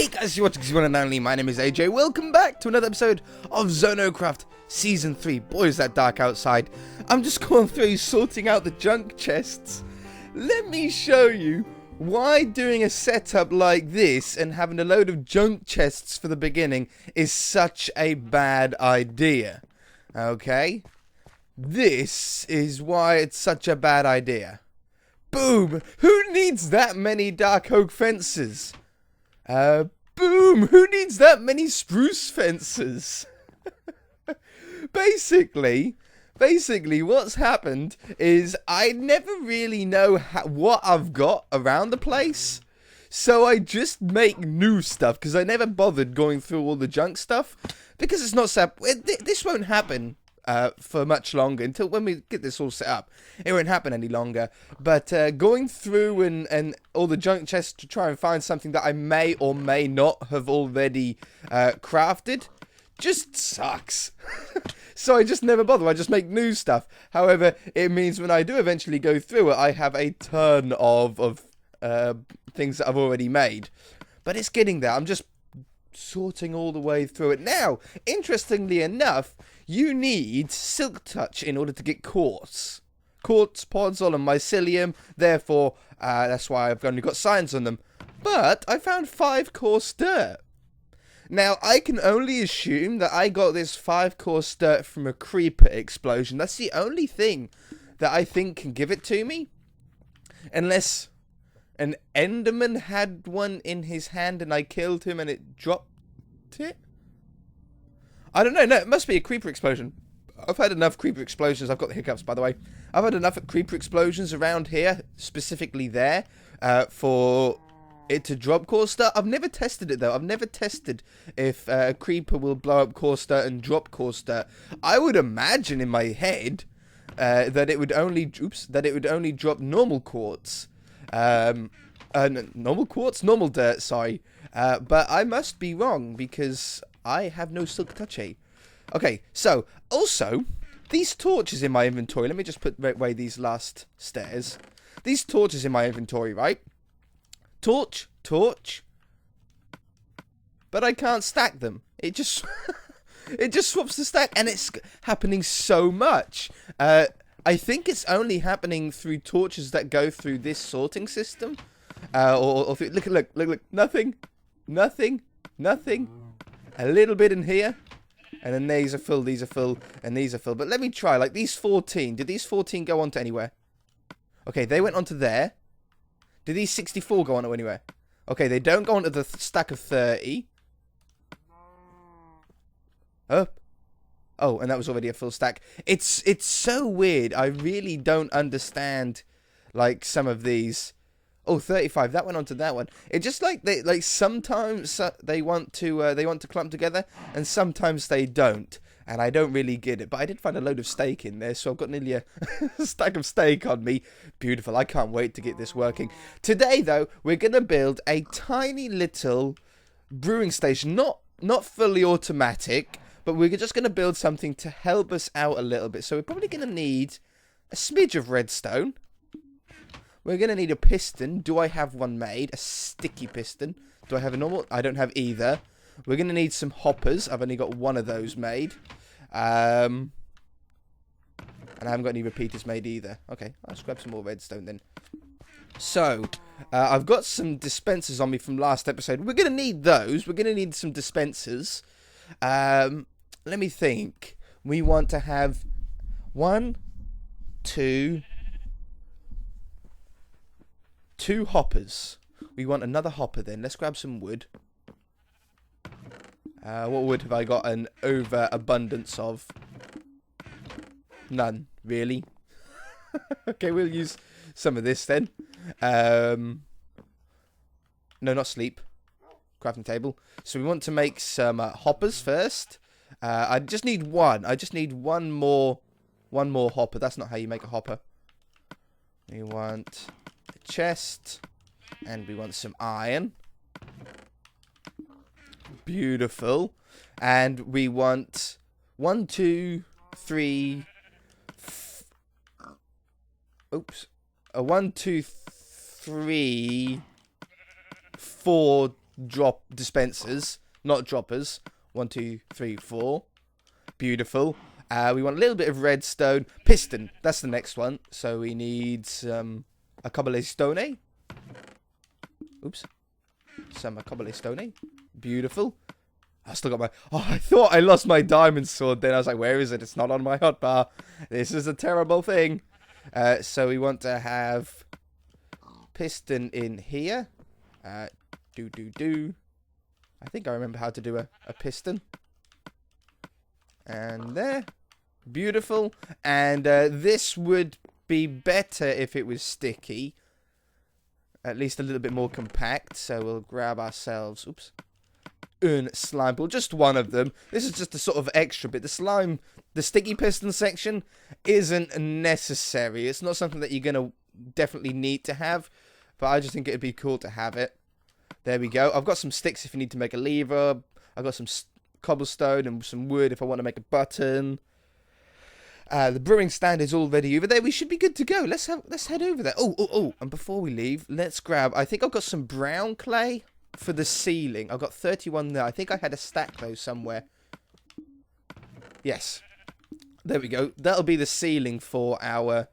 Hey guys, you're watching One and Only. My name is AJ. Welcome back to another episode of ZONOCraft Season 3. Boy, is that dark outside. I'm just going through sorting out the junk chests. Let me show you why doing a setup like this and having a load of junk chests for the beginning is such a bad idea. Okay? This is why it's such a bad idea. Boom! Who needs that many dark oak fences? Boom! Who needs that many spruce fences? Basically, what's happened is I never really know what I've got around the place. So I just make new stuff, because I never bothered going through all the junk stuff. Because it's not set. This won't happen for much longer, until when we get this all set up. It won't happen any longer. But going through and all the junk chests to try and find something that I may or may not have already crafted just sucks. So I just never bother. I just make new stuff. However, it means when I do eventually go through it, I have a ton of things that I've already made. But it's getting there. I'm just sorting all the way through it. Now, interestingly enough, you need silk touch in order to get quartz. Quartz, podzol, and mycelium. Therefore, that's why I've only got signs on them. But I found 5 coarse dirt. Now, I can only assume that I got this 5 coarse dirt from a creeper explosion. That's the only thing that I think can give it to me. Unless an Enderman had one in his hand and I killed him and it dropped it? I don't know. No, it must be a creeper explosion. I've had enough creeper explosions. I've got the hiccups, by the way. I've had enough creeper explosions around here, specifically there, for it to drop coarse dirt. I've never tested it, though. I've never tested if a creeper will blow up coarse dirt and drop coarse dirt. I would imagine in my head that it would only drop normal quartz. Normal quartz? Normal dirt, sorry. But I must be wrong, because I have no silk touchy. Okay, so, also, these torches in my inventory. Let me just put away these last stairs. These torches in my inventory, right? Torch. But I can't stack them. It just it just swaps the stack, and it's happening so much. I think it's only happening through torches that go through this sorting system. Or through, look, nothing. A little bit in here. And then these are full, and these are full. But let me try, like these 14. Did these 14 go on to anywhere? Okay, they went onto there. Did these 64 go on to anywhere? Okay, they don't go onto the stack of 30. Oh, and that was already a full stack. It's so weird. I really don't understand, like, some of these. Oh, 35. That went onto that one. It's just like sometimes they want to clump together, and sometimes they don't. And I don't really get it. But I did find a load of steak in there, so I've got nearly a stack of steak on me. Beautiful. I can't wait to get this working. Today, though, we're going to build a tiny little brewing station. Not fully automatic, but we're just going to build something to help us out a little bit. So we're probably going to need a smidge of redstone. We're going to need a piston. Do I have one made? A sticky piston. Do I have a normal? I don't have either. We're going to need some hoppers. I've only got one of those made. And I haven't got any repeaters made either. Okay, let's grab some more redstone then. So, I've got some dispensers on me from last episode. We're going to need those. We're going to need some dispensers. Let me think. We want to have 1, 2 hoppers. We want another hopper then. Let's grab some wood. What wood have I got an overabundance of? None, really. Okay, we'll use some of this then. No, not sleep. Crafting table. So we want to make some hoppers first. I just need one. I just need one more hopper. That's not how you make a hopper. We want a chest, and we want some iron. Beautiful. And we want 1, 2, 3. Oops. 1, 2, 3, 4 drop dispensers, not droppers. 1, 2, 3, 4. Beautiful. We want a little bit of redstone. Piston, that's the next one. So we need a cobblestone. Oops. Some cobblestone. Beautiful. I still got my... Oh, I thought I lost my diamond sword then. I was like, where is it? It's not on my hotbar. This is a terrible thing. So we want to have piston in here. I think I remember how to do a piston. And there. Beautiful. And this would be better if it was sticky. At least a little bit more compact. So we'll grab ourselves... Oops. Slime ball. Just one of them. This is just a sort of extra bit. The sticky piston section isn't necessary. It's not something that you're going to definitely need to have. But I just think it'd be cool to have it. There we go. I've got some sticks if you need to make a lever. I've got some cobblestone and some wood if I want to make a button. The brewing stand is already over there. We should be good to go. Let's head over there. Oh! And before we leave, let's grab... I think I've got some brown clay for the ceiling. I've got 31 there. I think I had a stack though somewhere. Yes. There we go. That'll be the ceiling for our...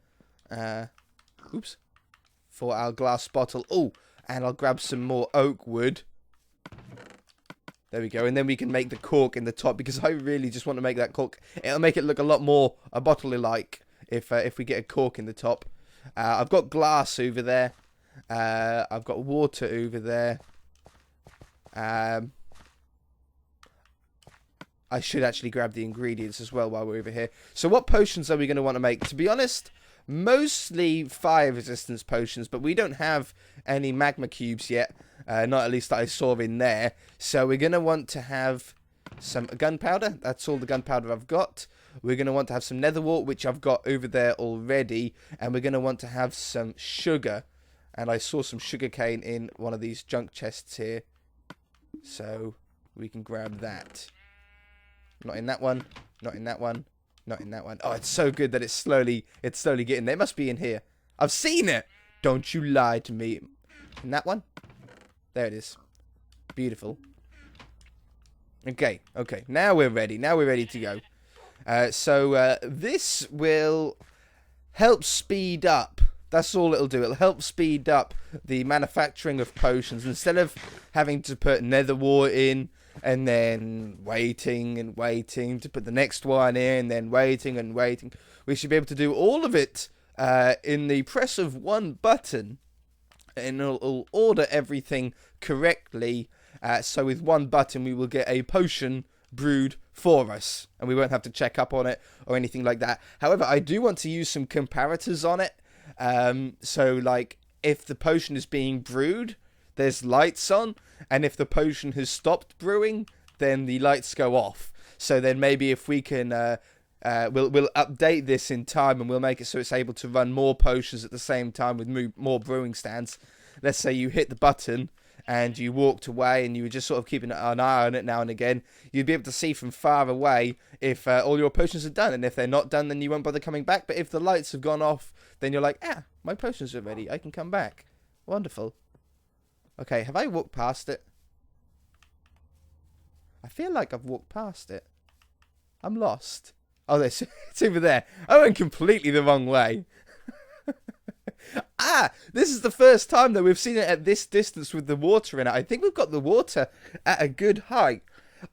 for our glass bottle. Oh! And I'll grab some more oak wood. There we go. And then we can make the cork in the top because I really just want to make that cork. It'll make it look a lot more a bottle-like if we get a cork in the top. I've got glass over there. I've got water over there. I should actually grab the ingredients as well while we're over here. So what potions are we going to want to make? To be honest, mostly fire resistance potions, but we don't have any magma cubes yet. Not at least that I saw in there. So we're going to want to have some gunpowder. That's all the gunpowder I've got. We're going to want to have some nether wart, which I've got over there already. And we're going to want to have some sugar. And I saw some sugar cane in one of these junk chests here. So we can grab that. Not in that one. Not in that one. Not in that one. Oh, it's so good that it's slowly getting there. It must be in here. I've seen it. Don't you lie to me. In that one? There it is. Beautiful. Okay. Now we're ready. Now we're ready to go. So this will help speed up. That's all it'll do. It'll help speed up the manufacturing of potions. Instead of having to put nether wart in and then waiting to put the next one in, then waiting and waiting, we should be able to do all of it in the press of one button. And it'll order everything correctly. So with one button, we will get a potion brewed for us. And we won't have to check up on it or anything like that. However, I do want to use some comparators on it. So, like, if the potion is being brewed, there's lights on. And if the potion has stopped brewing, then the lights go off. So then maybe if we can... we'll update this in time and we'll make it so it's able to run more potions at the same time with more brewing stands. Let's say you hit the button and you walked away and you were just sort of keeping an eye on it now and again. You'd be able to see from far away if all your potions are done. And if they're not done, then you won't bother coming back. But if the lights have gone off, then you're like, my potions are ready. I can come back. Wonderful. Okay, have I walked past it? I feel like I've walked past it. I'm lost. Oh, it's over there. I went completely the wrong way. This is the first time that we've seen it at this distance with the water in it. I think we've got the water at a good height.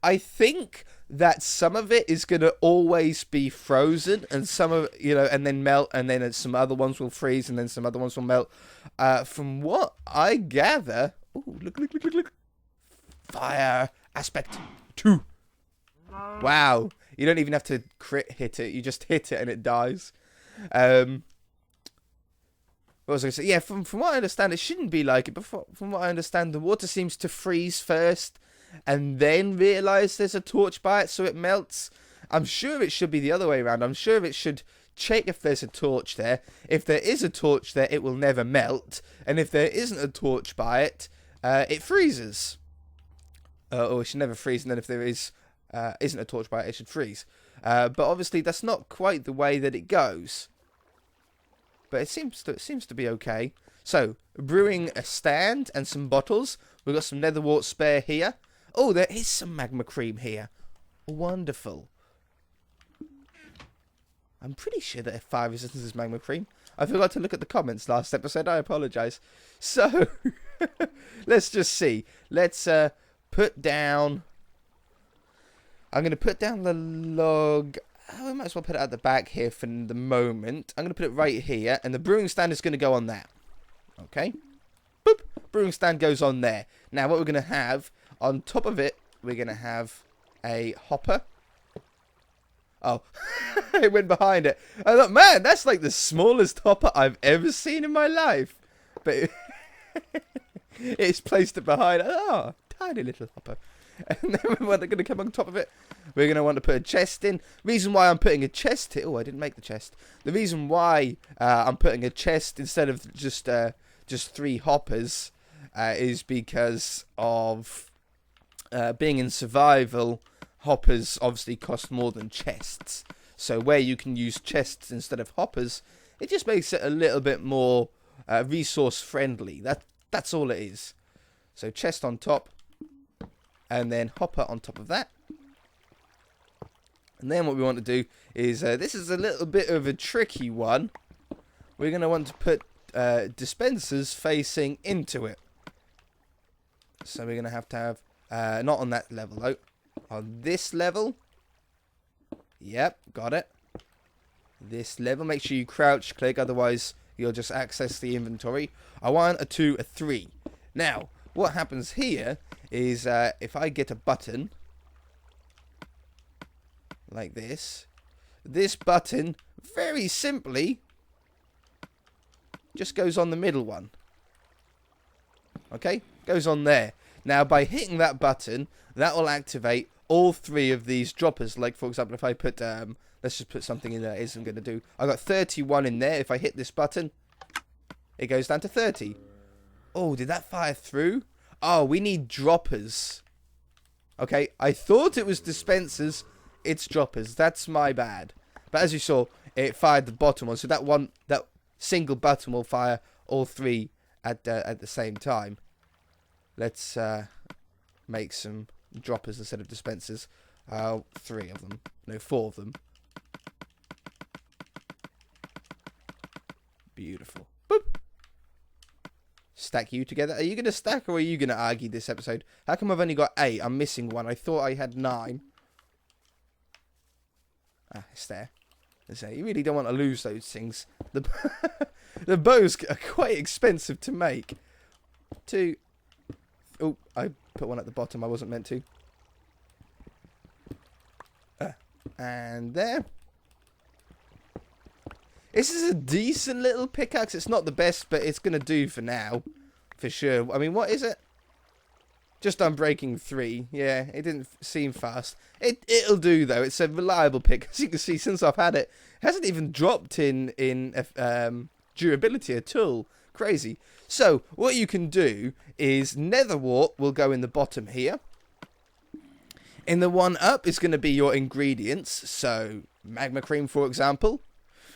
I think that some of it is going to always be frozen and some of, and then melt, and then some other ones will freeze and then some other ones will melt. From what I gather... Ooh, look. Fire aspect 2. Wow. You don't even have to crit hit it. You just hit it and it dies. What was I going to say? Yeah, from what I understand, it shouldn't be like it. But from what I understand, the water seems to freeze first and then realise there's a torch by it so it melts. I'm sure it should be the other way around. I'm sure it should check if there's a torch there. If there is a torch there, it will never melt. And if there isn't a torch by it, it freezes. Or it should never freeze. And then if there isn't a torch by it, it should freeze. But obviously, that's not quite the way that it goes. But it seems to be okay. So, brewing a stand and some bottles. We've got some nether wart spare here. Oh, there is some magma cream here. Wonderful. I'm pretty sure that fire resistance is magma cream. I forgot to look at the comments last episode. I apologise. So, let's just see. Let's put down... I'm going to put down the log... Oh, I might as well put it at the back here for the moment. I'm going to put it right here. And the brewing stand is going to go on that. Okay. Boop. Brewing stand goes on there. Now, what we're going to have on top of it, we're going to have a hopper. Oh, it went behind it. I thought, man, that's like the smallest hopper I've ever seen in my life. But it's placed it behind. Oh, tiny little hopper. And then we're going to come on top of it. We're going to want to put a chest in. Reason why I'm putting a chest here. Oh, I didn't make the chest. The reason why I'm putting a chest instead of just 3 hoppers is because of being in survival. Hoppers obviously cost more than chests. So where you can use chests instead of hoppers, it just makes it a little bit more resource friendly. That's all it is. So chest on top. And then hopper on top of that. And then what we want to do is, this is a little bit of a tricky one. We're going to want to put dispensers facing into it. So we're going to have, not on that level though. On this level. Yep, got it. This level. Make sure you crouch click, otherwise you'll just access the inventory. A 1, a 2, a 3. Now, what happens here is if I get a button like this button very simply just goes on the middle one. Okay, goes on there. Now by hitting that button, that will activate all 3 of these droppers. Like for example, if I put let's just put something in there that isn't going to do. I got 31 in there. If I hit this button, it goes down to 30. Oh, did that fire through? Oh, we need droppers. Okay, I thought it was dispensers. It's droppers. That's my bad. But as you saw, it fired the bottom one. So that single button will fire all 3 at the same time. Let's make some droppers instead of dispensers. 3 of them. No, 4 of them. Beautiful. Boop. Stack you together. Are you going to stack or are you going to argue this episode? How come I've only got 8? I'm missing 1. I thought I had 9. Ah, it's there. So you really don't want to lose those things. The bows are quite expensive to make. 2. Oh, I put 1 at the bottom. I wasn't meant to. And there. This is a decent little pickaxe. It's not the best, but it's going to do for now. For sure. I mean, what is it? Just unbreaking 3. Yeah, it didn't seem fast. It'll do, though. It's a reliable pick. As you can see, since I've had it, it hasn't even dropped in durability at all. Crazy. So, what you can do is nether wart will go in the bottom here. In the one up is going to be your ingredients. So, magma cream, for example.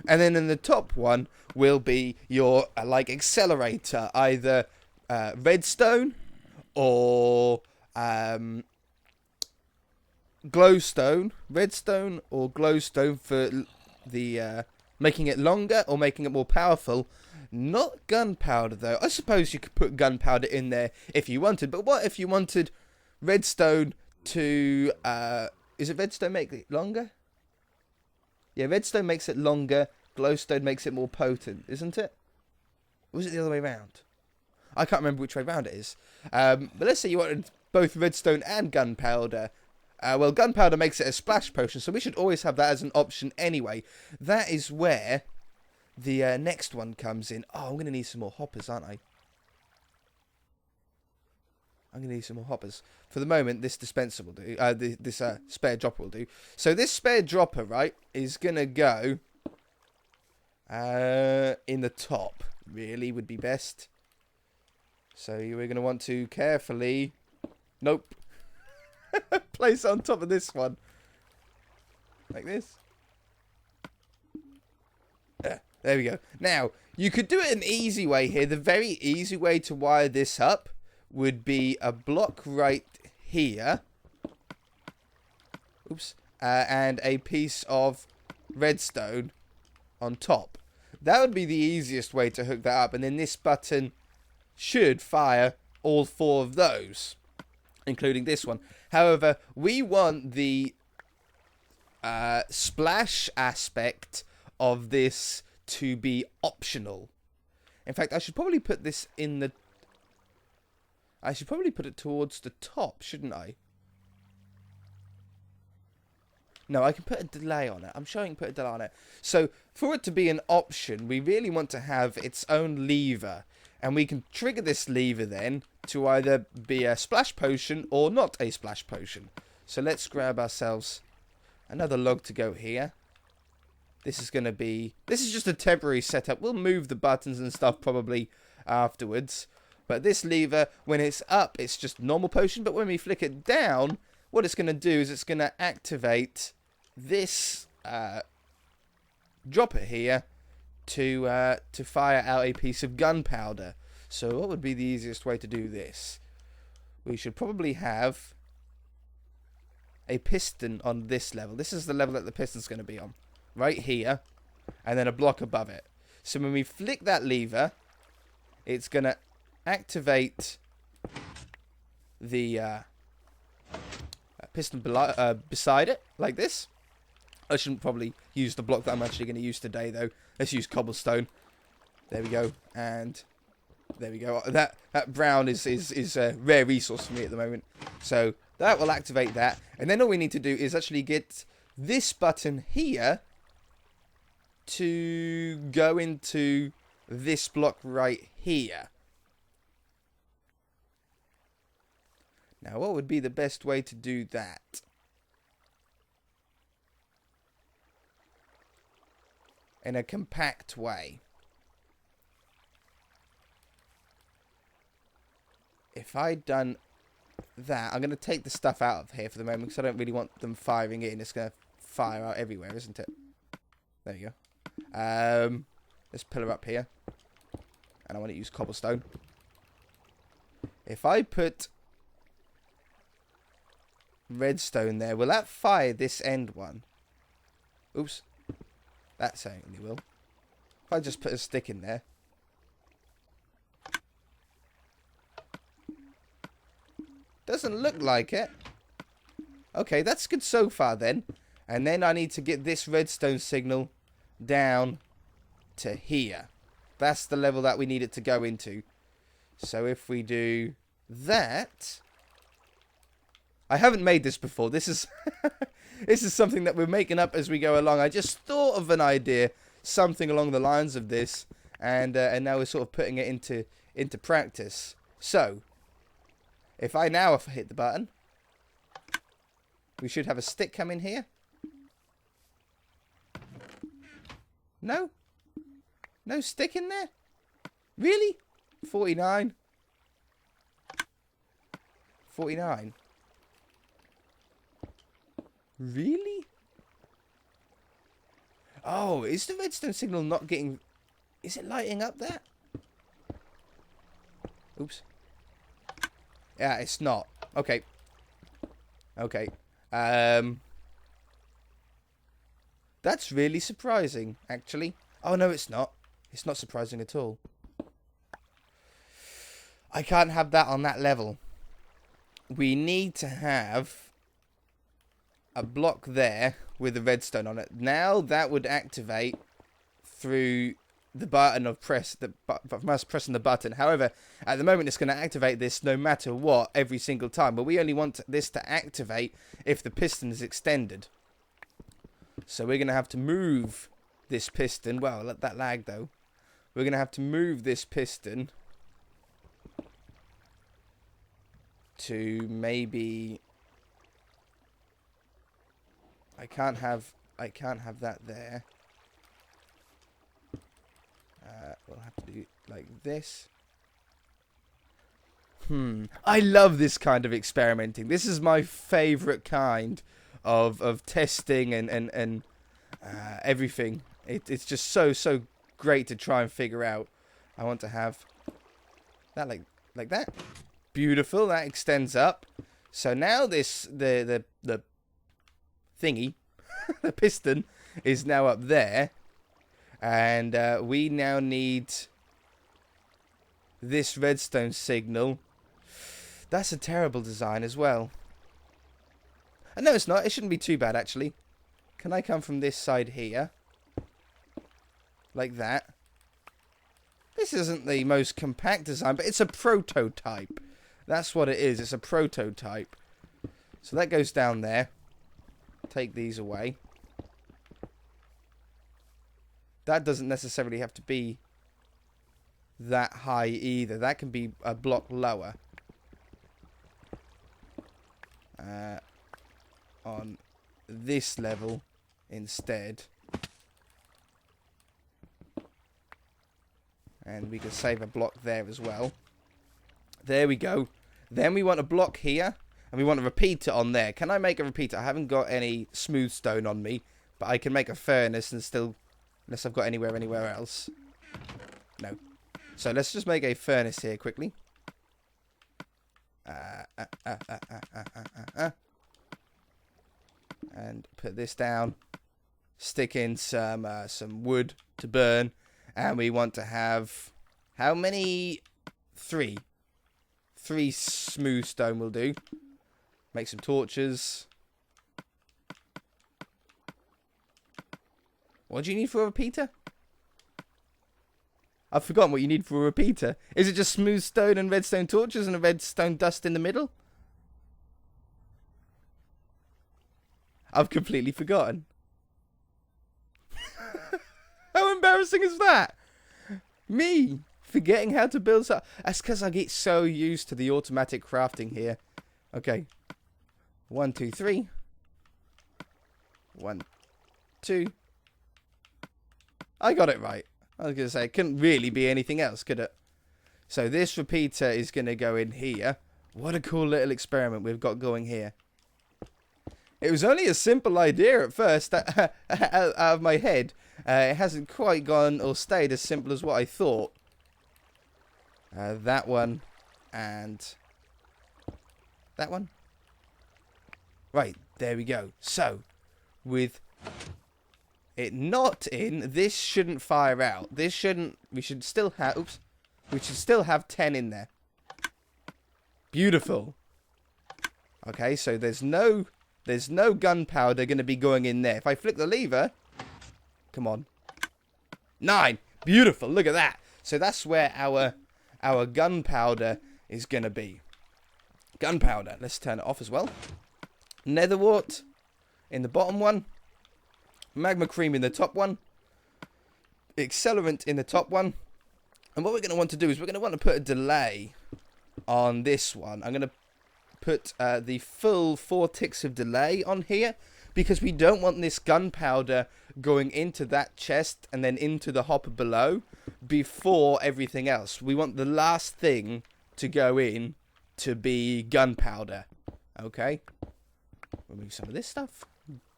And then in the top one will be your, accelerator. Either redstone or glowstone. Redstone or glowstone for the making it longer or making it more powerful. Not gunpowder, though. I suppose you could put gunpowder in there if you wanted. But what if you wanted redstone to... is it redstone make it longer? Yeah, redstone makes it longer. Glowstone makes it more potent, isn't it? Or was it the other way around? I can't remember which way round it is. But let's say you wanted both redstone and gunpowder. Well, gunpowder makes it a splash potion, so we should always have that as an option anyway. That is where the next one comes in. Oh, I'm going to need some more hoppers, aren't I? I'm going to need some more hoppers. For the moment, this dispenser will do. This spare dropper will do. So this spare dropper, right, is going to go in the top. Really would be best. So we're going to want to carefully... Nope. Place it on top of this one. Like this. There we go. Now, you could do it an easy way here. The very easy way to wire this up would be a block right here. Oops. And a piece of redstone on top. That would be the easiest way to hook that up. And then this button should fire all 4 of those, including this one. However, we want the splash aspect of this to be optional. In fact, I should probably put this in the... I should probably put it towards the top, shouldn't I? No, I can put a delay on it. I'm sure I can put a delay on it. So, for it to be an option, we really want to have its own lever. And we can trigger this lever then to either be a splash potion or not a splash potion. So, let's grab ourselves another log to go here. This is going to be... This is just a temporary setup. We'll move the buttons and stuff probably afterwards. But this lever, when it's up, it's just normal potion. But when we flick it down, what it's going to do is it's going to activate this dropper here to fire out a piece of gunpowder. So what would be the easiest way to do this? We should probably have a piston on this level. This is the level that the piston's going to be on. Right here. And then a block above it. So when we flick that lever, it's going to activate the piston beside it, like this. I shouldn't probably use the block that I'm actually going to use today, though. Let's use cobblestone. There we go. And there we go. That brown is a rare resource for me at the moment. So that will activate that. And then all we need to do is actually get this button here to go into this block right here. Now, what would be the best way to do that? In a compact way. If I'd done that, I'm going to take the stuff out of here for the moment because I don't really want them firing in. It's going to fire out everywhere, isn't it? There you go. Let's pillar up here. And I want to use cobblestone. If I put redstone there, will that fire this end one? Oops. That certainly will. If I just put a stick in there. Doesn't look like it. Okay, that's good so far then. And then I need to get this redstone signal down to here. That's the level that we need it to go into. So if we do that... I haven't made this before. This is... This is something that we're making up as we go along. I just thought of an idea, something along the lines of this, and now we're sort of putting it into practice. So, if I now hit the button, we should have a stick come in here. No? No stick in there? Really? 49? 49? Really? Oh, is the redstone signal not getting... Is it lighting up there? Oops. Yeah, it's not. Okay. Okay. That's really surprising, actually. Oh, no, it's not. It's not surprising at all. I can't have that on that level. We need to have a block there with the redstone on it. Now that would activate through the button of us pressing the button. However, at the moment it's going to activate this no matter what every single time. But we only want this to activate if the piston is extended. So we're going to have to move this piston. Well, let that lag though. We're going to have to move this piston to maybe... I can't have that there. We'll have to do like this. I love this kind of experimenting. This is my favourite kind of testing and everything. It's just so great to try and figure out. I want to have that like that. Beautiful. That extends up. So now this the thingy, the piston, is now up there, and we now need this redstone signal. That's a terrible design as well. No, it's not. It shouldn't be too bad, actually. Can I come from this side here? Like that. This isn't the most compact design, but it's a prototype. That's what it is. It's a prototype. So that goes down there. Take these away. That doesn't necessarily have to be that high either. That can be a block lower. On this level instead. And we can save a block there as well. There we go. Then we want a block here. And we want a repeater on there. Can I make a repeater? I haven't got any smooth stone on me. But I can make a furnace and still... Unless I've got anywhere else. No. So let's just make a furnace here quickly. And put this down. Stick in some wood to burn. And we want to have... How many? 3. 3 smooth stone will do. Make some torches. What do you need for a repeater? I've forgotten what you need for a repeater. Is it just smooth stone and redstone torches and a redstone dust in the middle? I've completely forgotten. How embarrassing is that? Me forgetting how to build stuff. That's because I get so used to the automatic crafting here. Okay. 1, 2, 3. 1, 2. I got it right. I was going to say, it couldn't really be anything else, could it? So this repeater is going to go in here. What a cool little experiment we've got going here. It was only a simple idea at first, out of my head. It hasn't quite gone or stayed as simple as what I thought. That one and that one. Right, there we go. So, with it not in, this shouldn't fire out. This shouldn't, we should still have, oops. We should still have 10 in there. Beautiful. Okay, so there's no gunpowder going to be going in there. If I flick the lever, come on. 9. Beautiful. Look at that. So that's where our gunpowder is going to be. Gunpowder. Let's turn it off as well. Nether wart in the bottom one. Magma cream in the top one. Accelerant in the top one. And what we're going to want to do is we're going to want to put a delay on this one. I'm going to put the full 4 ticks of delay on here because we don't want this gunpowder going into that chest and then into the hopper below before everything else. We want the last thing to go in to be gunpowder. Okay. Remove some of this stuff.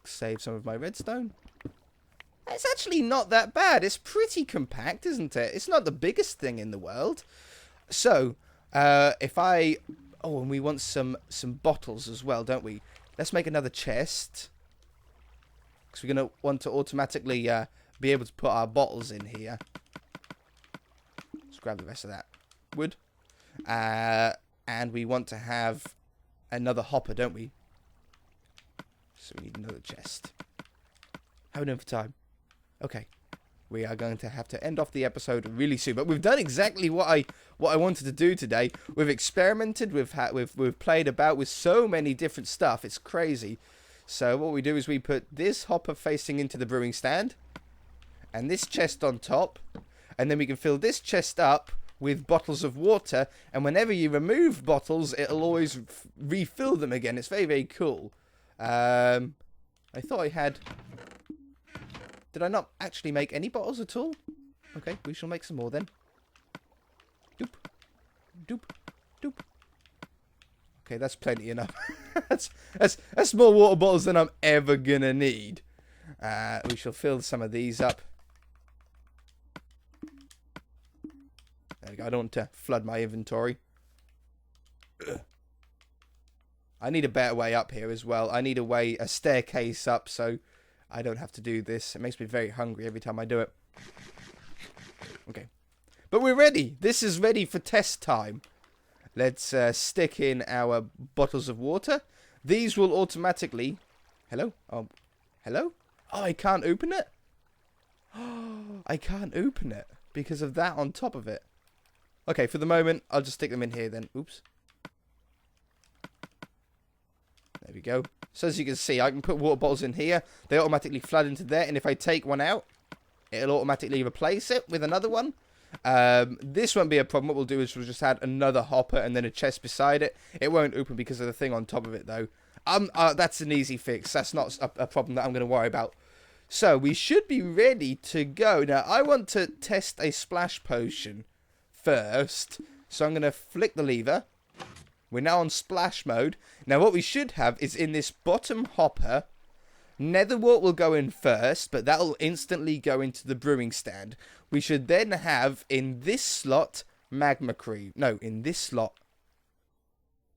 Save some of my redstone. It's actually not that bad. It's pretty compact, isn't it? It's not the biggest thing in the world. So, if I... Oh, and we want some bottles as well, don't we? Let's make another chest. Because we're going to want to automatically be able to put our bottles in here. Let's grab the rest of that wood. And we want to have another hopper, don't we? So we need another chest. How are we doing for time? Okay. We are going to have to end off the episode really soon. But we've done exactly what I wanted to do today. We've experimented. We've played about with so many different stuff. It's crazy. So what we do is we put this hopper facing into the brewing stand. And this chest on top. And then we can fill this chest up with bottles of water. And whenever you remove bottles, it'll always refill them again. It's very, very cool. I thought I had... Did I not actually make any bottles at all? Okay, we shall make some more then. Doop. Doop. Doop. Okay, that's plenty enough. that's more water bottles than I'm ever gonna need. We shall fill some of these up. There we go. I don't want to flood my inventory. I need a better way up here as well. I need a staircase up so I don't have to do this. It makes me very hungry every time I do it. Okay. But we're ready. This is ready for test time. Let's stick in our bottles of water. These will automatically... Hello? Oh, hello? Oh, I can't open it? Oh, I can't open it because of that on top of it. Okay, for the moment, I'll just stick them in here then. Oops. There we go. So as you can see, I can put water bottles in here. They automatically flood into there. And if I take one out, it'll automatically replace it with another one. This won't be a problem. What we'll do is we'll just add another hopper and then a chest beside it. It won't open because of the thing on top of it, though. That's an easy fix. That's not a problem that I'm going to worry about. So, we should be ready to go. Now, I want to test a splash potion first. So, I'm going to flick the lever. We're now on splash mode. Now, what we should have is in this bottom hopper, nether wart will go in first, but that'll instantly go into the brewing stand. We should then have, in this slot, magma cream. No, in this slot,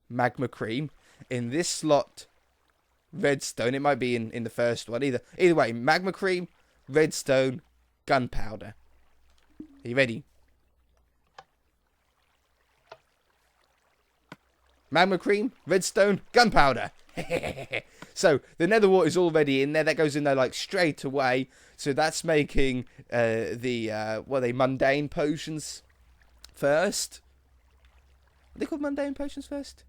magma cream. In this slot, redstone. It might be in the first one. Either way, magma cream, redstone, gunpowder. Are you ready? Magma cream, redstone, gunpowder. So, the nether wart is already in there. That goes in there, like, straight away. So, that's making mundane potions first. Are they called mundane potions first?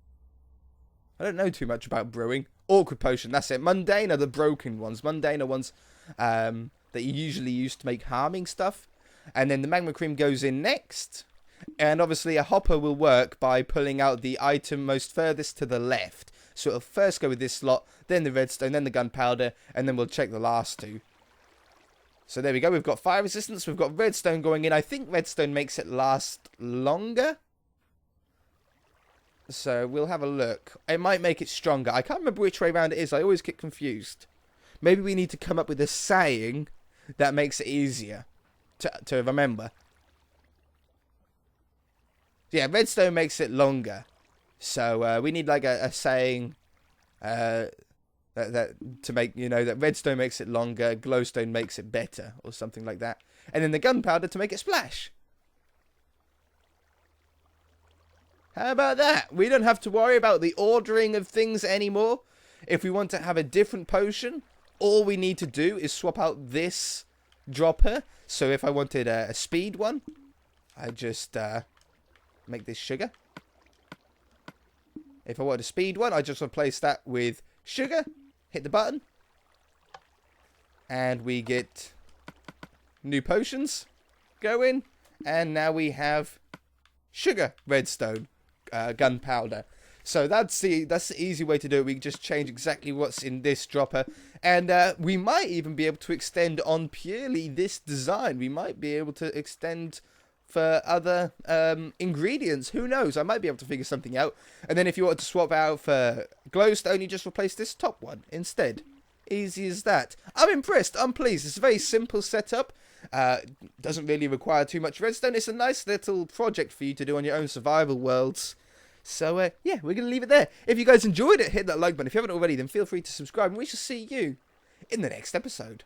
I don't know too much about brewing. Awkward potion, that's it. Mundane are the broken ones. Mundane are ones that you usually use to make harming stuff. And then the magma cream goes in next. And obviously a hopper will work by pulling out the item most furthest to the left. So it'll first go with this slot, then the redstone, then the gunpowder, and then we'll check the last two. So there we go. We've got fire resistance. We've got redstone going in. I think redstone makes it last longer. So we'll have a look. It might make it stronger. I can't remember which way around it is. I always get confused. Maybe we need to come up with a saying that makes it easier to remember. Yeah, redstone makes it longer. So we need like a saying that to make, that redstone makes it longer, glowstone makes it better, or something like that. And then the gunpowder to make it splash. How about that? We don't have to worry about the ordering of things anymore. If we want to have a different potion, all we need to do is swap out this dropper. So if I wanted a speed one, I just make this sugar. If I want a speed one, I just replace that with sugar. Hit the button. And we get new potions going. And now we have sugar redstone. Gunpowder. So that's the easy way to do it. We can just change exactly what's in this dropper, and we might even be able to extend on purely this design. We might be able to extend for other ingredients. Who knows? I might be able to figure something out. And then if you want to swap out for glowstone, you just replace this top one instead. Easy as that. I'm impressed. I'm pleased. It's a very simple setup. Doesn't really require too much redstone. It's a nice little project for you to do on your own survival worlds. So, yeah, we're going to leave it there. If you guys enjoyed it, hit that like button. If you haven't already, then feel free to subscribe. And we shall see you in the next episode.